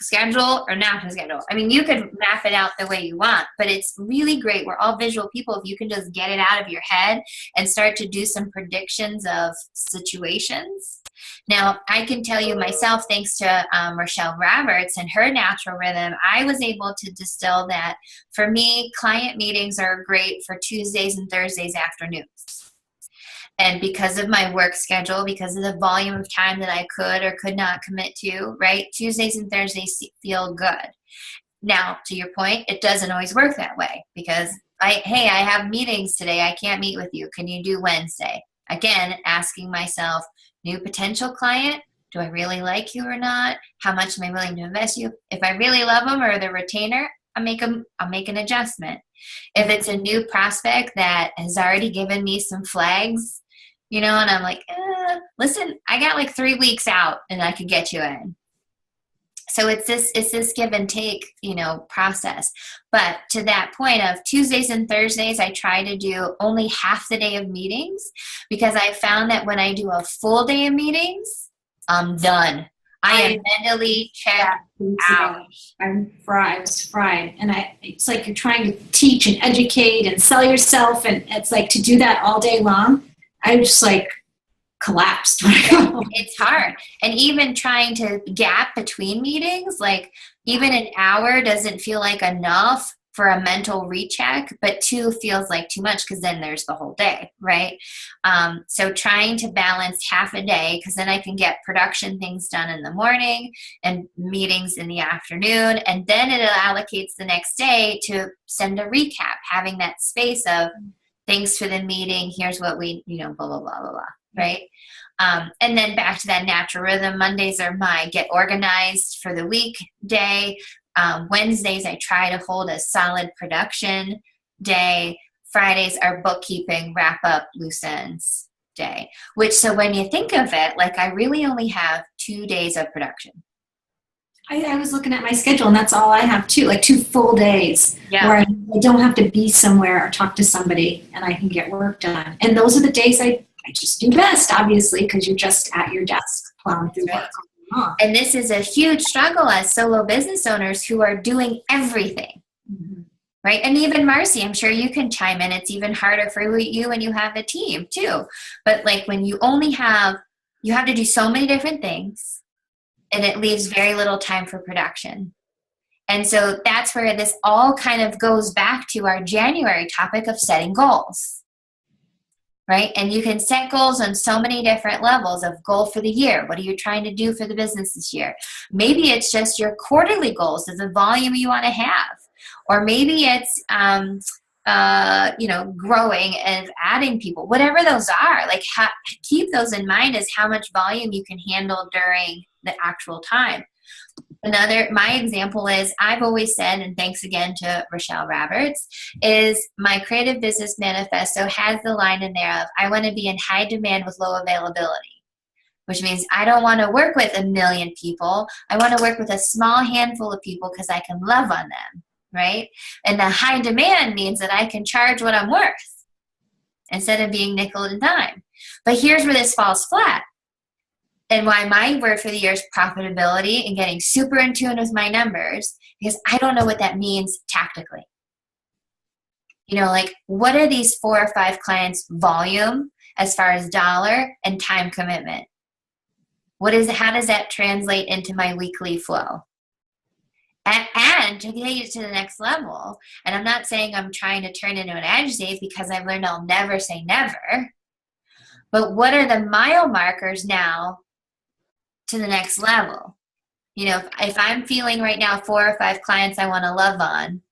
schedule or not to schedule. I mean, you could map it out the way you want, but it's really great. We're all visual people. If you can just get it out of your head and start to do some predictions of situations. Now, I can tell you myself, thanks to Rochelle Roberts and her natural rhythm, I was able to distill that. For me, client meetings are great for Tuesdays and Thursdays afternoons. And because of my work schedule, because of the volume of time that I could or could not commit to, right, Tuesdays and Thursdays feel good. Now, to your point, it doesn't always work that way because, I have meetings today. I can't meet with you. Can you do Wednesday? Again, asking myself, new potential client, do I really like you or not? How much am I willing to invest in you? If I really love them or the retainer, I'll make an adjustment. If it's a new prospect that has already given me some flags, and I'm like, listen, I got like 3 weeks out and I could get you in. So it's this give and take, process. But to that point of Tuesdays and Thursdays, I try to do only half the day of meetings because I found that when I do a full day of meetings, I'm done. I am mentally checked out. I was fried. And it's like you're trying to teach and educate and sell yourself. And it's like to do that all day long. I just like collapsed. It's hard. And even trying to gap between meetings, like even an hour doesn't feel like enough for a mental recheck, but 2 feels like too much because then there's the whole day, right? So trying to balance half a day because then I can get production things done in the morning and meetings in the afternoon. And then it allocates the next day to send a recap, having that space of thanks for the meeting. Here's what we, blah, blah, blah, blah, blah, right? And then back to that natural rhythm. Mondays are my get organized for the week day. Wednesdays, I try to hold a solid production day. Fridays are bookkeeping, wrap up loose ends day. So when you think of it, like I really only have 2 days of production. I was looking at my schedule and that's all I have too, like 2 full days where I don't have to be somewhere or talk to somebody and I can get work done. And those are the days I just do best, obviously, because you're just at your desk plowing through work. And this is a huge struggle as solo business owners who are doing everything, right? And even Marcy, I'm sure you can chime in. It's even harder for you when you have a team too. But like when you have to do so many different things and it leaves very little time for production. And so that's where this all kind of goes back to our January topic of setting goals. Right? And you can set goals on so many different levels of goal for the year. What are you trying to do for the business this year? Maybe it's just your quarterly goals of the volume you want to have. Or maybe it's, growing and adding people, whatever those are. Like keep those in mind as how much volume you can handle during the actual time. My example is I've always said, and thanks again to Rochelle Roberts, is my creative business manifesto has the line in there of I want to be in high demand with low availability, which means I don't want to work with 1 million people. I want to work with a small handful of people because I can love on them, right? And the high demand means that I can charge what I'm worth instead of being nickel and dime. But here's where this falls flat. And why my word for the year is profitability and getting super in tune with my numbers, because I don't know what that means tactically. Like what are these 4 or 5 clients volume as far as dollar and time commitment? How does that translate into my weekly flow? And to take it to the next level, and I'm not saying I'm trying to turn into an adjective because I've learned I'll never say never, but what are the mile markers now to the next level? You know, if I'm feeling right now 4 or 5 clients I want to love on,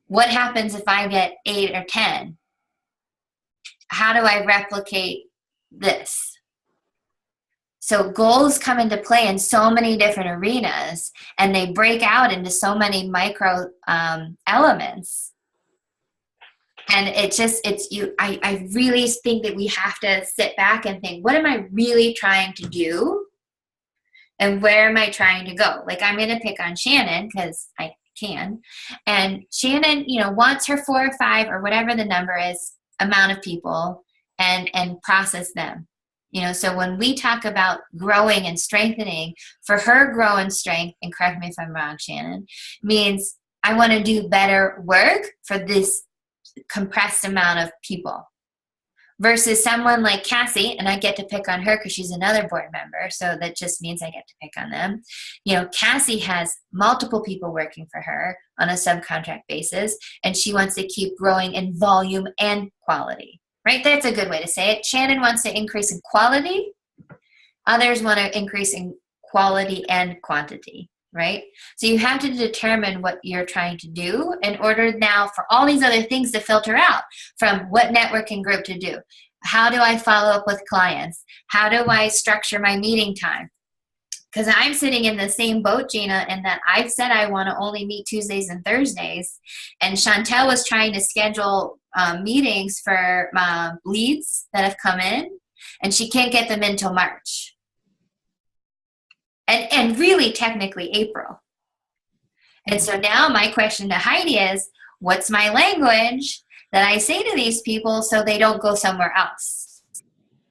what happens if I get 8 or 10? How do I replicate this? So goals come into play in so many different arenas, and they break out into so many micro elements. And I really think that we have to sit back and think, what am I really trying to do? And where am I trying to go? Like, I'm going to pick on Shannon because I can. And Shannon, you know, wants her 4 or 5 or whatever the number is, amount of people, and process them. You know, so when we talk about growing and strengthening, for her grow and strength, and correct me if I'm wrong, Shannon, means I want to do better work for this compressed amount of people. Versus someone like Cassie, and I get to pick on her because she's another board member, so that just means I get to pick on them. You know, Cassie has multiple people working for her on a subcontract basis, and she wants to keep growing in volume and quality. Right? That's a good way to say it. Shannon wants to increase in quality. Others want to increase in quality and quantity, right? So you have to determine what you're trying to do in order now for all these other things to filter out, from what networking group to do. How do I follow up with clients? How do I structure my meeting time? Because I'm sitting in the same boat, Gina, in that I've said I want to only meet Tuesdays and Thursdays. And Chantel was trying to schedule meetings for leads that have come in, and she can't get them until March. And really, technically, April. And so now my question to Heidi is, what's my language that I say to these people so they don't go somewhere else?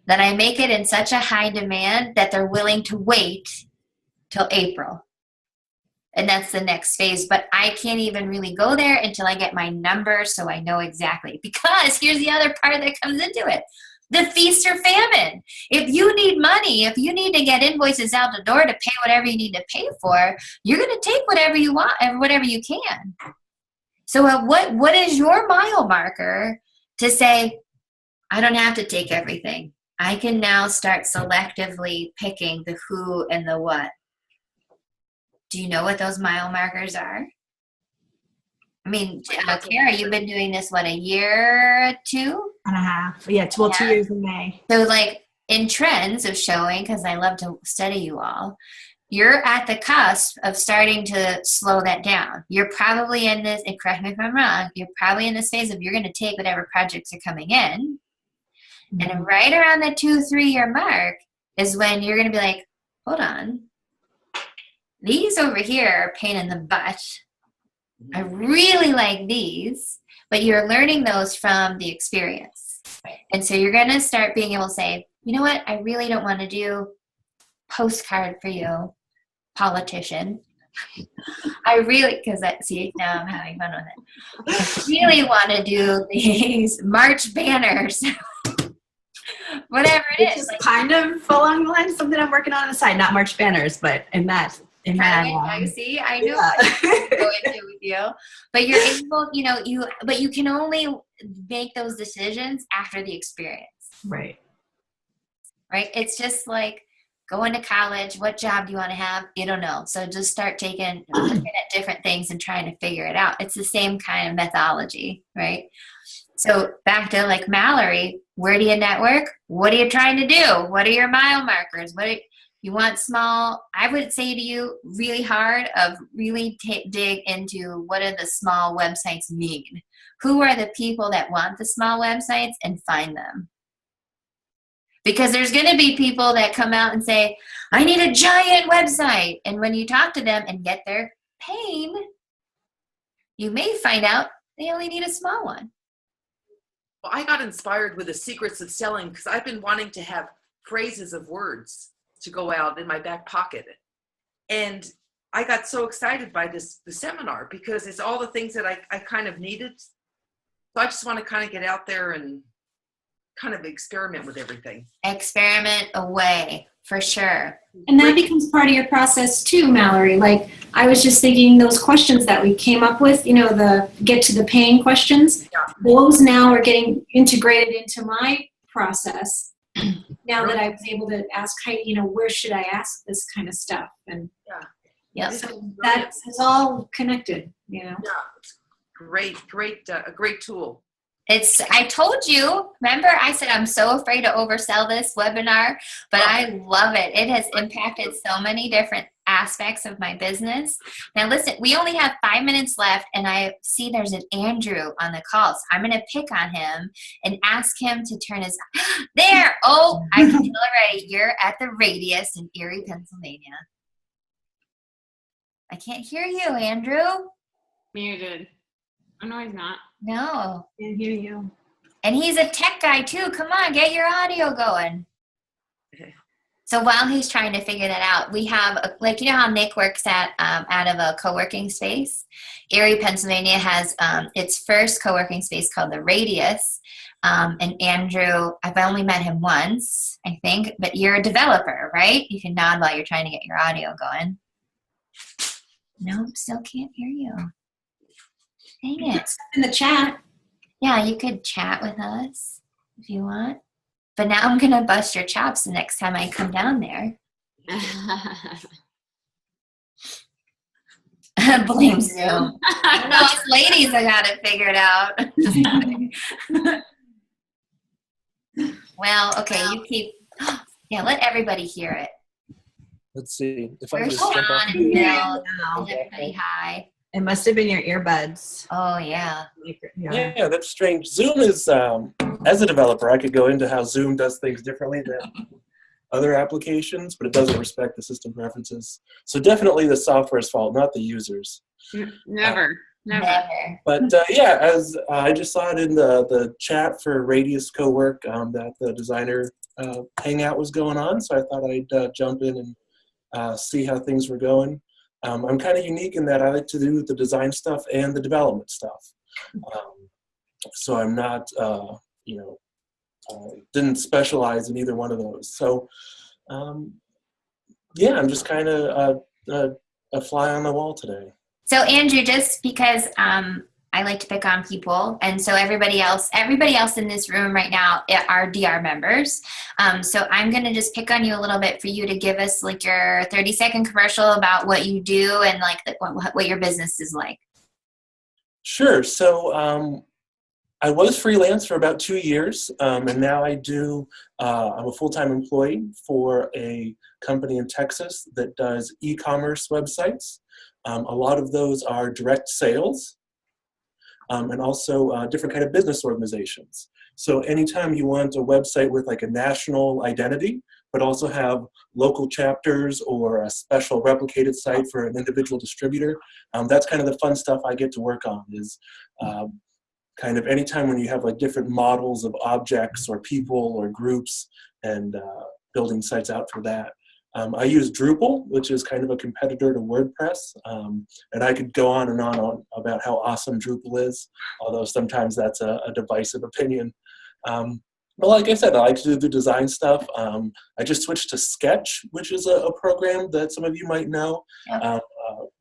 That I make it in such a high demand that they're willing to wait till April. And that's the next phase. But I can't even really go there until I get my numbers so I know exactly. Because here's the other part that comes into it. The feast or famine. If you need money, if you need to get invoices out the door to pay whatever you need to pay for, you're going to take whatever you want and whatever you can. So what is your mile marker to say, I don't have to take everything. I can now start selectively picking the who and the what. Do you know what those mile markers are? I mean, Kara, you've been doing this, what, a year, 2.5? Yeah, 2 years in May. So like in trends of showing, because I love to study you all, you're at the cusp of starting to slow that down. You're probably in this, and correct me if I'm wrong, you're probably in this phase of you're going to take whatever projects are coming in. Mm-hmm. And right around the 2-3 year mark is when you're going to be like, hold on. These over here are a pain in the butt. I really like these, but you're learning those from the experience. And so you're going to start being able to say, you know what, I really don't want to do postcard for you, politician. I really, because see, now I'm having fun with it. I really want to do these March banners. Whatever it is. Like, kind of along the lines, something I'm working on the side, not March banners, but in that. See, I knew I was go into with you, but you're able, but you can only make those decisions after the experience. Right. It's just like going to college. What job do you want to have? You don't know. So just start looking at different things and trying to figure it out. It's the same kind of methodology, right? So back to like Mallory, where do you network? What are you trying to do? What are your mile markers? You want small, I would say to you, really hard of really dig into what do the small websites mean? Who are the people that want the small websites, and find them? Because there's going to be people that come out and say, I need a giant website. And when you talk to them and get their pain, you may find out they only need a small one. Well, I got inspired with the secrets of selling because I've been wanting to have phrases of words to go out in my back pocket. And I got so excited by the seminar because it's all the things that I kind of needed. So I just want to kind of get out there and kind of experiment with everything. Experiment away, for sure. And that becomes part of your process too, Mallory. Like, I was just thinking those questions that we came up with, you know, the get to the pain questions, Yeah. those now are getting integrated into my process. Now that I was able to ask Heidi, you know, where should I ask this kind of stuff? And Yep. so that is all connected, you know. Yeah, it's a great tool. I told you, remember I said I'm so afraid to oversell this webinar, but I love it. It has impacted so many different aspects of my business. Now listen, we only have 5 minutes left, and I see there's an Andrew on the call, so I'm going to pick on him and ask him to turn his, there, oh, I can tell already, you're at the Radius in Erie, Pennsylvania. I can't hear you, Andrew. Muted. Oh, no, he's not. No. Can't hear you. And he's a tech guy too. Come on, get your audio going. So while he's trying to figure that out, we have, like, you know how Nick works at out of a co-working space? Erie, Pennsylvania has its first co-working space called the Radius. And Andrew, I've only met him once, I think, but you're a developer, right? You can nod while you're trying to get your audio going. Nope, still can't hear you. Dang it. In the chat. Yeah, you could chat with us if you want. But now I'm going to bust your chops the next time I come down there. Blame Zoom. No, it's ladies I got it figured out. Just kidding. Well, okay, you keep. Yeah, let everybody hear it. Let's see if I Where's just jump Sean off. and Bill? Wow. Tell everybody hi. It must have been your earbuds. Oh, yeah. Yeah, that's strange. Zoom is, as a developer, I could go into how Zoom does things differently than other applications, but it doesn't respect the system preferences. So definitely the software's fault, not the users. Never. But yeah, as I just saw it in the chat for Radius Co-work that the designer hangout was going on, so I thought I'd jump in and see how things were going. I'm kind of unique in that I like to do the design stuff and the development stuff. So I'm not, didn't specialize in either one of those. So yeah, I'm just kind of a fly on the wall today. So Andrew, just because I like to pick on people, and so everybody else in this room right now are DR members. So I'm going to just pick on you a little bit for you to give us like your 30-second commercial about what you do and like what your business is like. Sure. So I was freelance for about 2 years, and now I'm a full-time employee for a company in Texas that does e-commerce websites. A lot of those are direct sales. And also different kind of business organizations. So anytime you want a website with like a national identity, but also have local chapters or a special replicated site for an individual distributor, that's kind of the fun stuff I get to work on is kind of anytime when you have like different models of objects or people or groups and building sites out for that. I use Drupal, which is kind of a competitor to WordPress, and I could go on and on about how awesome Drupal is, although sometimes that's a divisive opinion. But like I said, I like to do the design stuff. I just switched to Sketch, which is a program that some of you might know. Yep.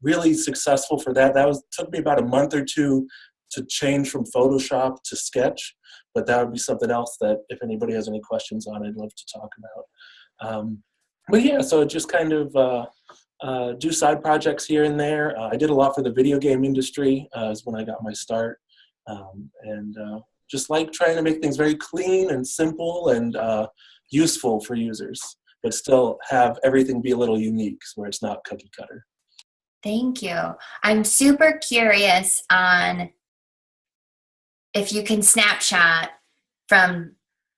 Really successful for that. Took me about a month or two to change from Photoshop to Sketch, but that would be something else that if anybody has any questions on, I'd love to talk about. But yeah, so just kind of do side projects here and there. I did a lot for the video game industry is when I got my start. And just like trying to make things very clean and simple and useful for users, but still have everything be a little unique where it's not cookie cutter. Thank you. I'm super curious on if you can snapshot from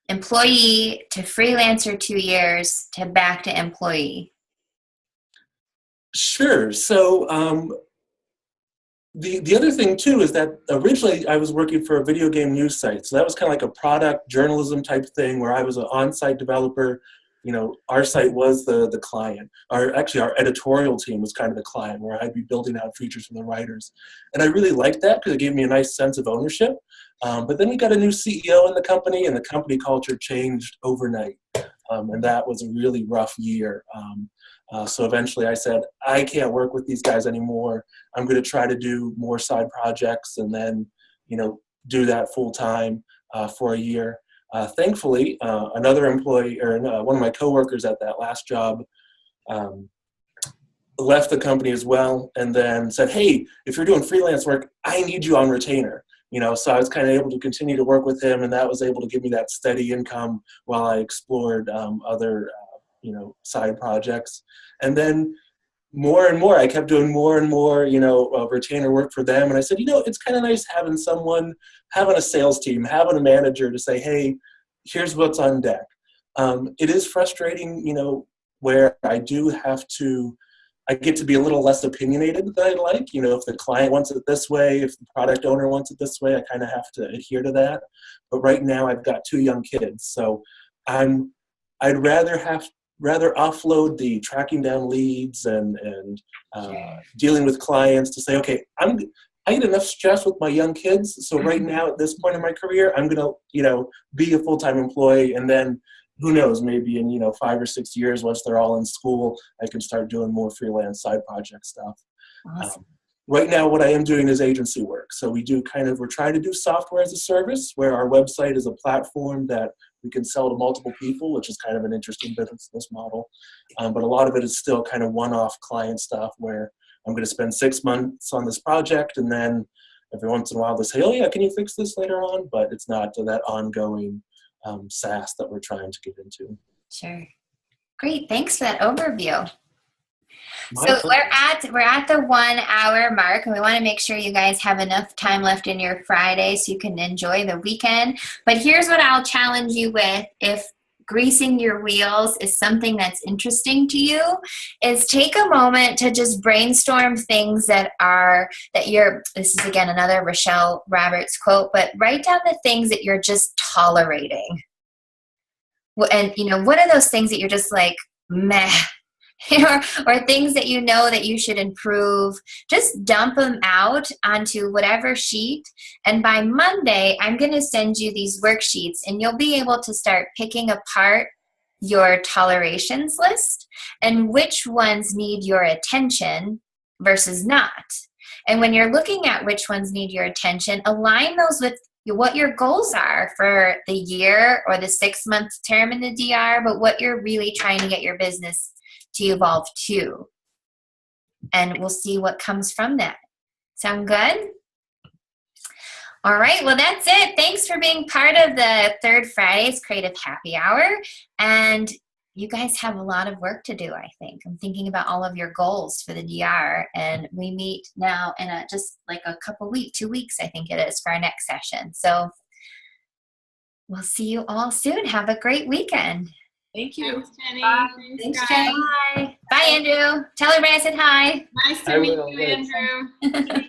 employee to freelancer 2 years to back to employee. Sure. So the other thing too is that originally I was working for a video game news site. So that was kind of like a product journalism type thing where I was an on-site developer. You know, our site was the client. Our editorial team was kind of the client where I'd be building out features for the writers. And I really liked that because it gave me a nice sense of ownership. But then we got a new CEO in the company, and the company culture changed overnight. And that was a really rough year. So eventually I said, I can't work with these guys anymore. I'm going to try to do more side projects and then, do that full time for a year. Thankfully, another employee, or one of my coworkers at that last job, left the company as well, and then said, hey, if you're doing freelance work, I need you on retainer. So I was kind of able to continue to work with him, and that was able to give me that steady income while I explored other, side projects. And then more and more, I kept doing more and more, retainer work for them. And I said, it's kind of nice having someone, having a sales team, having a manager to say, hey, here's what's on deck. It is frustrating, where I get to be a little less opinionated than I'd like. If the client wants it this way, if the product owner wants it this way, I kind of have to adhere to that. But right now I've got 2 young kids, so I'd rather offload the tracking down leads and dealing with clients to say, okay, I get enough stress with my young kids. So right now at this point in my career, I'm going to, be a full-time employee, and then who knows, maybe in, 5 or 6 years, once they're all in school, I can start doing more freelance side project stuff. Awesome. Right now, what I am doing is agency work. So we're trying to do software as a service, where our website is a platform that we can sell to multiple people, which is kind of an interesting business model. But a lot of it is still kind of one-off client stuff, where I'm going to spend 6 months on this project, and then every once in a while they say, oh yeah, can you fix this later on? But it's not that ongoing SaaS that we're trying to get into. Sure. Great. Thanks for that overview. My So pleasure. we're at the 1 hour mark, and we want to make sure you guys have enough time left in your Friday so you can enjoy the weekend. But here's what I'll challenge you with. If greasing your wheels is something that's interesting to you, is take a moment to just brainstorm things this is again another Rochelle Roberts quote, but write down the things that you're just tolerating. And what are those things that you're just like, meh, or things that that you should improve? Just dump them out onto whatever sheet, and by Monday I'm going to send you these worksheets, and you'll be able to start picking apart your tolerations list and which ones need your attention versus not. And when you're looking at which ones need your attention, align those with what your goals are for the year or the 6-month term in the DR, but what you're really trying to get your business to evolve to. And we'll see what comes from that. Sound good? All right, well, that's it. Thanks for being part of the Third Fridays Creative Happy Hour. And you guys have a lot of work to do, I think. I'm thinking about all of your goals for the DR, and we meet now in just like a couple weeks, 2 weeks, I think it is, for our next session. So we'll see you all soon. Have a great weekend. Thank you. Thanks, Jenny. Bye. Thanks, Thanks, guys. Jenny. Bye. Bye, Andrew. Tell everybody I said hi. Nice I to meet will, you, thanks. Andrew.